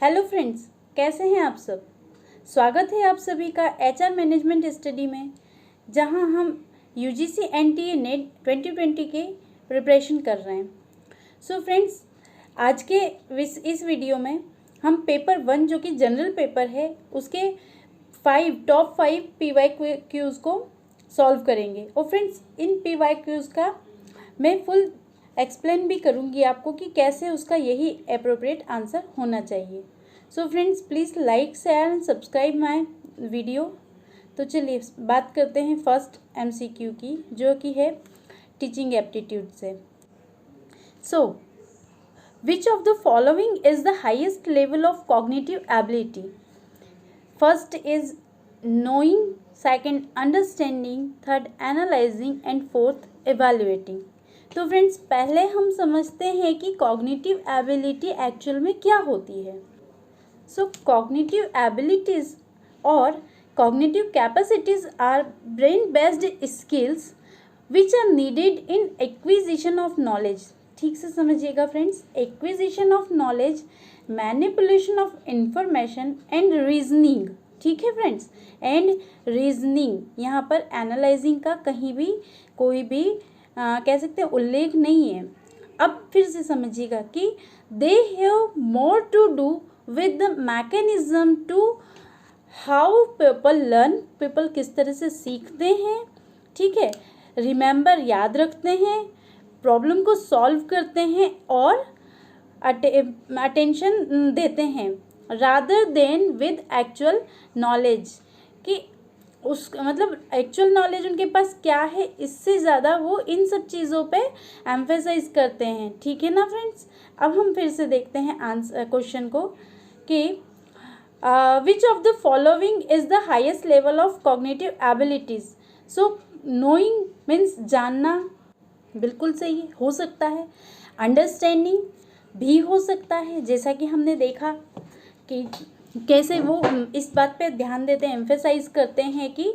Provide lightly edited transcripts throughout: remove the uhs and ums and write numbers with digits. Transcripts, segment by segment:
Hello friends, कैसे हैं आप सब। स्वागत है आप सभी का एचआर मैनेजमेंट स्टडी में, जहां हम यूजीसी एनटीए नेट 2020 के प्रिपरेशन कर रहे हैं। सो फ्रेंड्स, आज के इस वीडियो में हम पेपर 1 जो कि जनरल पेपर है उसके टॉप 5 PYQs को सॉल्व करेंगे। और फ्रेंड्स, इन PYQs का मैं फुल एक्सप्लेन भी करूँगी आपको कि कैसे उसका यही अप्रोप्रिएट आंसर होना चाहिए। So friends, please like share and subscribe my video. तो चलिए बात करते हैं फर्स्ट MCQ की, जो कि है टीचिंग एप्टीट्यूड से। So which of the following is the highest level of cognitive ability? First is knowing, second understanding, third analysing and fourth evaluating. तो फ्रेंड्स, पहले हम समझते हैं कि कॉग्निटिव एबिलिटी एक्चुअल में क्या होती है। सो कॉग्निटिव एबिलिटीज और cognitive capacities are brain based skills which are needed in acquisition of knowledge. ठीक से समझिएगा friends, acquisition of knowledge, manipulation of information and reasoning. ठीक है फ्रेंड्स, एंड रीजनिंग, यहाँ पर एनालाइजिंग का कहीं भी कोई भी कह सकते हैं उल्लेख नहीं है। अब फिर से समझिएगा कि they have more to do with the mechanism to how people learn, people किस तरह से सीखते हैं, ठीक है, रिमेंबर याद रखते हैं, प्रॉब्लम को सॉल्व करते हैं और अटेंशन देते हैं, rather than with actual knowledge, कि उस मतलब एक्चुअल नॉलेज उनके पास क्या है, इससे ज़्यादा वो इन सब चीज़ों पे एम्फेसाइज करते हैं। ठीक है ना फ्रेंड्स। अब हम फिर से देखते हैं आंसर क्वेश्चन को कि विच of the following is the highest level of cognitive abilities. So knowing means जानना, बिल्कुल सही हो सकता है। अंडरस्टैंडिंग भी हो सकता है, जैसा कि हमने देखा कि कैसे वो इस बात पे ध्यान देते हैं, एम्फेसाइज करते हैं कि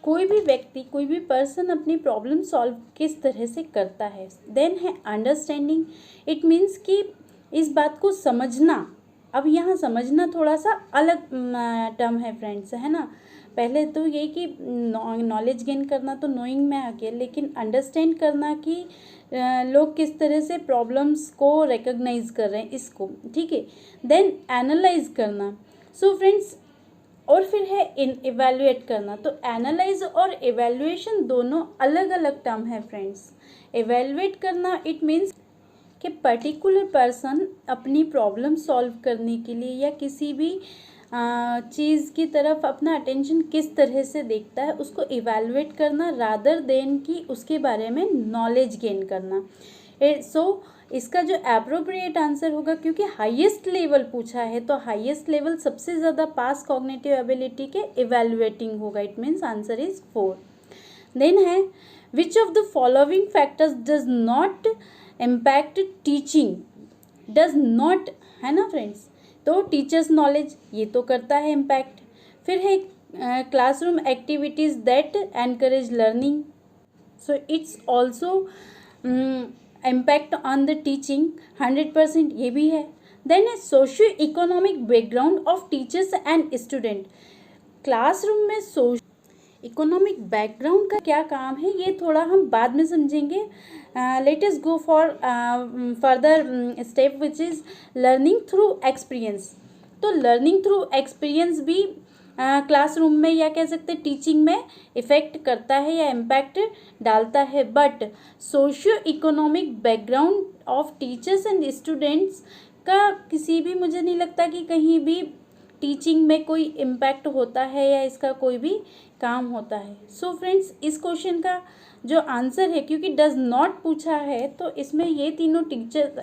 कोई भी व्यक्ति, कोई भी पर्सन अपनी प्रॉब्लम सॉल्व किस तरह से करता है। देन है अंडरस्टैंडिंग, इट मीन्स कि इस बात को समझना। अब यहाँ समझना थोड़ा सा अलग टर्म है फ्रेंड्स, है ना। पहले तो ये कि नॉलेज गेन करना तो नोइंग में आ गया, लेकिन अंडरस्टैंड करना कि लोग किस तरह से प्रॉब्लम्स को रिकॉग्नाइज कर रहे हैं, इसको, ठीक है। देन एनालाइज करना। सो फ्रेंड्स, और फिर है इवैल्यूएट करना। तो एनालाइज और इवैल्यूएशन दोनों अलग अलग टर्म है फ्रेंड्स। इवैल्यूएट करना इट मीन्स कि पर्टिकुलर पर्सन अपनी प्रॉब्लम सॉल्व करने के लिए या किसी भी चीज़ की तरफ अपना अटेंशन किस तरह से देखता है, उसको इवैल्यूएट करना, रादर देन कि उसके बारे में नॉलेज गेन करना। सो इसका जो एप्रोप्रिएट आंसर होगा, क्योंकि हाईएस्ट लेवल पूछा है तो हाईएस्ट लेवल सबसे ज़्यादा पास कॉग्निटिव एबिलिटी के इवैल्यूएटिंग होगा। It means answer is 4। Then है which of the following factors does not impact teaching. Does not, है ना फ्रेंड्स। तो टीचर्स नॉलेज ये तो करता है इम्पैक्ट। फिर है classroom activities that encourage learning, so it's also impact on the teaching 100%, ये भी है। देन है socio economic background of teachers and student. Classroom में सोशो इकोनॉमिक बैकग्राउंड का क्या काम है, ये थोड़ा हम बाद में समझेंगे। Let us go for further step which is learning through experience. तो लर्निंग थ्रू एक्सपीरियंस भी क्लासरूम में या कह सकते हैं टीचिंग में इफ़ेक्ट करता है या इम्पैक्ट डालता है। But socio economic background of teachers and students का किसी भी, मुझे नहीं लगता कि कहीं भी टीचिंग में कोई इम्पैक्ट होता है या इसका कोई भी काम होता है। सो फ्रेंड्स, इस क्वेश्चन का जो आंसर है, क्योंकि डज नॉट पूछा है तो इसमें ये तीनों टीचर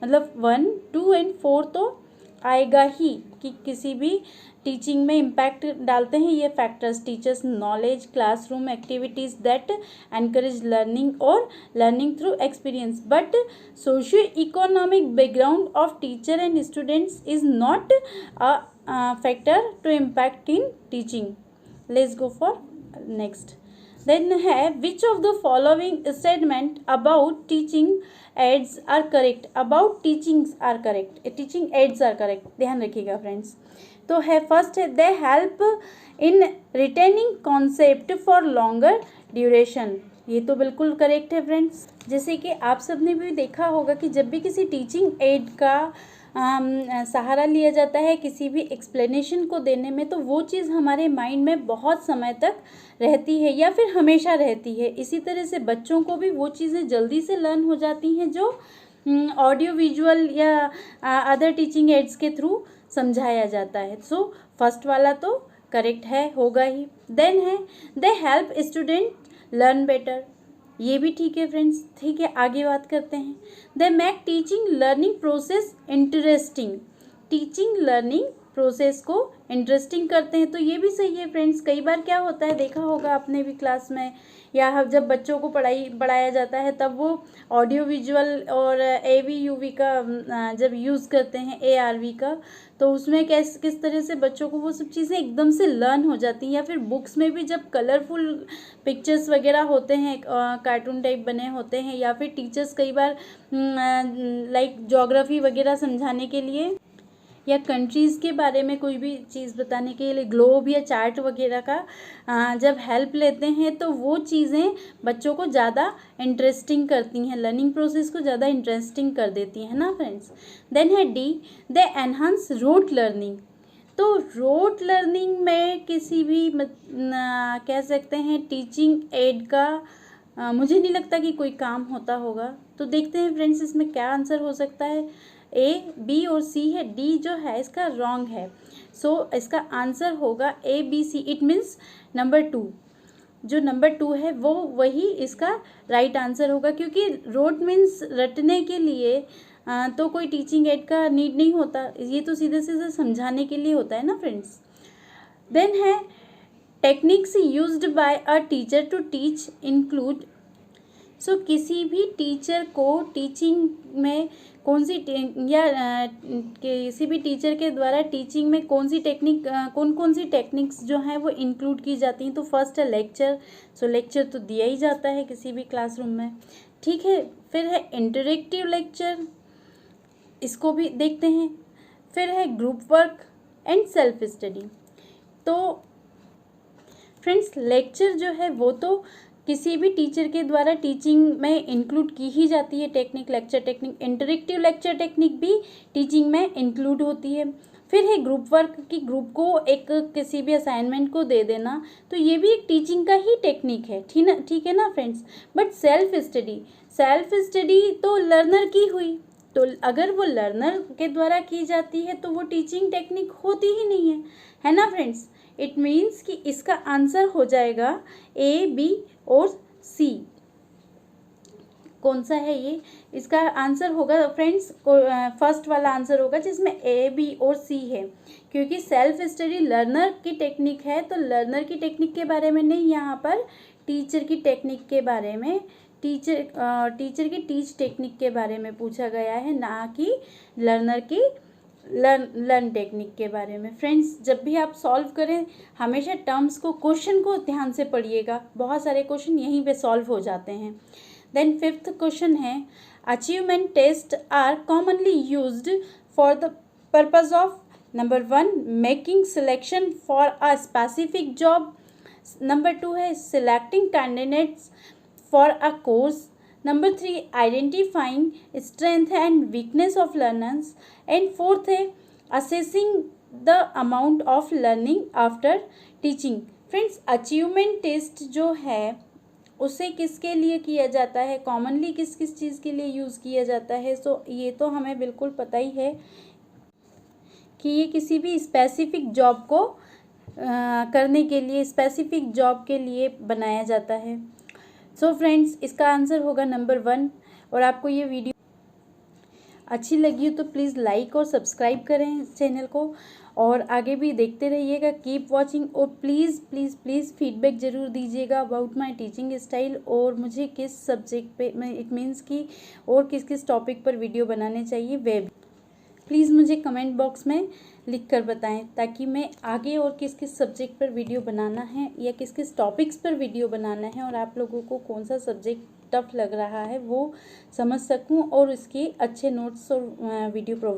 मतलब 1, 2 एंड 4 तो आएगा ही, कि किसी भी टीचिंग में इम्पैक्ट डालते हैं ये factors, teachers knowledge, classroom activities that encourage learning और learning through experience. But socio economic background of teacher and students is not a factor to impact in teaching. Let's go for next. Then है which of the following statement about teaching aids are correct, about teachings are correct, teaching aids are correct, ध्यान रखिएगा friends. तो है first है they help in retaining concept for longer duration, ये तो बिल्कुल correct है फ्रेंड्स। जैसे कि आप सबने भी देखा होगा कि जब भी किसी टीचिंग एड का सहारा लिया जाता है किसी भी एक्सप्लेनेशन को देने में, तो वो चीज़ हमारे माइंड में बहुत समय तक रहती है या फिर हमेशा रहती है। इसी तरह से बच्चों को भी वो चीज़ें जल्दी से लर्न हो जाती हैं जो ऑडियो विजुअल या अदर टीचिंग एड्स के थ्रू समझाया जाता है। सो फर्स्ट वाला तो करेक्ट है, होगा ही। देन है they help student learn better, ये भी ठीक है फ्रेंड्स। ठीक है, आगे बात करते हैं। They make teaching learning process interesting, teaching learning process को इंटरेस्टिंग करते हैं, तो ये भी सही है फ्रेंड्स। कई बार क्या होता है, देखा होगा आपने भी क्लास में या जब बच्चों को पढ़ाया जाता है तब वो ऑडियो विजुअल और AV/UV का जब यूज़ करते हैं, ARV का, तो उसमें किस तरह से बच्चों को वो सब चीज़ें एकदम से लर्न हो जाती हैं। या फिर बुक्स में भी जब कलरफुल पिक्चर्स वगैरह होते हैं, कार्टून टाइप बने होते हैं, या फिर टीचर्स कई बार लाइक ज्योग्राफी वगैरह समझाने के लिए या कंट्रीज़ के बारे में कोई भी चीज़ बताने के लिए ग्लोब या चार्ट वगैरह का जब हेल्प लेते हैं, तो वो चीज़ें बच्चों को ज़्यादा इंटरेस्टिंग करती हैं, लर्निंग प्रोसेस को ज़्यादा इंटरेस्टिंग कर देती हैं ना फ्रेंड्स। देन है डी, दे एनहांस रोट लर्निंग, तो रोट लर्निंग में किसी भी कह सकते हैं टीचिंग एड का मुझे नहीं लगता कि कोई काम होता होगा। तो देखते हैं फ्रेंड्स इसमें क्या आंसर हो सकता है। A, B और C है, D जो है इसका रॉन्ग है। सो इसका आंसर होगा A, B, C, it means number 2, जो नंबर 2 है वो वही इसका राइट आंसर होगा, क्योंकि रोट मीन्स रटने के लिए तो कोई टीचिंग एड का नीड नहीं होता, ये तो सीधे सीधे समझाने के लिए होता है ना फ्रेंड्स। देन है techniques used by a teacher to teach include, so किसी भी टीचर को टीचिंग में कौन सी किसी भी टीचर के द्वारा टीचिंग में कौन कौन सी टेक्निक्स जो हैं वो इंक्लूड की जाती हैं। तो फर्स्ट है लेक्चर, सो लेक्चर तो दिया ही जाता है किसी भी क्लासरूम में, ठीक है। फिर है इंटरेक्टिव लेक्चर, इसको भी देखते हैं। फिर है group work and self study. तो फ्रेंड्स लेक्चर जो है वो तो किसी भी टीचर के द्वारा टीचिंग में इंक्लूड की ही जाती है technique, lecture technique. Interactive lecture technique भी टीचिंग में इंक्लूड होती है। फिर है ग्रुप वर्क, की ग्रुप को एक किसी भी असाइनमेंट को दे देना, तो ये भी एक टीचिंग का ही टेक्निक है, ठीक है ना फ्रेंड्स। बट सेल्फ स्टडी तो लर्नर की हुई, तो अगर वो लर्नर के द्वारा की जाती है तो वो टीचिंग टेक्निक होती ही नहीं है ना फ्रेंड्स। इट मीन्स कि इसका आंसर हो जाएगा A, B और C। कौन सा है ये, इसका आंसर होगा फ्रेंड्स फर्स्ट वाला आंसर होगा जिसमें A, B और C है, क्योंकि सेल्फ स्टडी लर्नर की टेक्निक है, तो लर्नर की टेक्निक के बारे में नहीं, यहाँ पर टीचर की टेक्निक के बारे में, टीचर की टीच टेक्निक के बारे में पूछा गया है, ना कि लर्नर की लर्न टेक्निक के बारे में। फ्रेंड्स जब भी आप सॉल्व करें हमेशा टर्म्स को, क्वेश्चन को ध्यान से पढ़िएगा, बहुत सारे क्वेश्चन यहीं पे सॉल्व हो जाते हैं। देन फिफ्थ क्वेश्चन है achievement test are commonly used for the purpose of number 1 making selection for a specific job, number 2 है selecting candidates for a course, number 3 identifying strength and weakness of learners, and fourth है assessing the amount of learning after teaching. Friends achievement test जो है उसे किसके लिए किया जाता है, कॉमनली किस किस चीज़ के लिए यूज़ किया जाता है, सो ये तो हमें बिल्कुल पता ही है कि ये किसी भी स्पेसिफिक जॉब को करने के लिए, स्पेसिफिक जॉब के लिए बनाया जाता है। सो फ्रेंड्स इसका आंसर होगा नंबर 1। और आपको ये वीडियो अच्छी लगी हो तो प्लीज़ लाइक और सब्सक्राइब करें इस चैनल को, और आगे भी देखते रहिएगा। कीप वॉचिंग, और प्लीज़ प्लीज़ प्लीज़ फीडबैक ज़रूर दीजिएगा अबाउट माय टीचिंग स्टाइल, और मुझे किस सब्जेक्ट पे, इट मीन्स कि और किस किस टॉपिक पर वीडियो बनाने चाहिए वे प्लीज़ मुझे कमेंट बॉक्स में लिख कर बताएं, ताकि मैं आगे और किस किस सब्जेक्ट पर वीडियो बनाना है या किस किस टॉपिक्स पर वीडियो बनाना है, और आप लोगों को कौन सा सब्जेक्ट टफ लग रहा है वो समझ सकूं और इसकी अच्छे नोट्स और वीडियो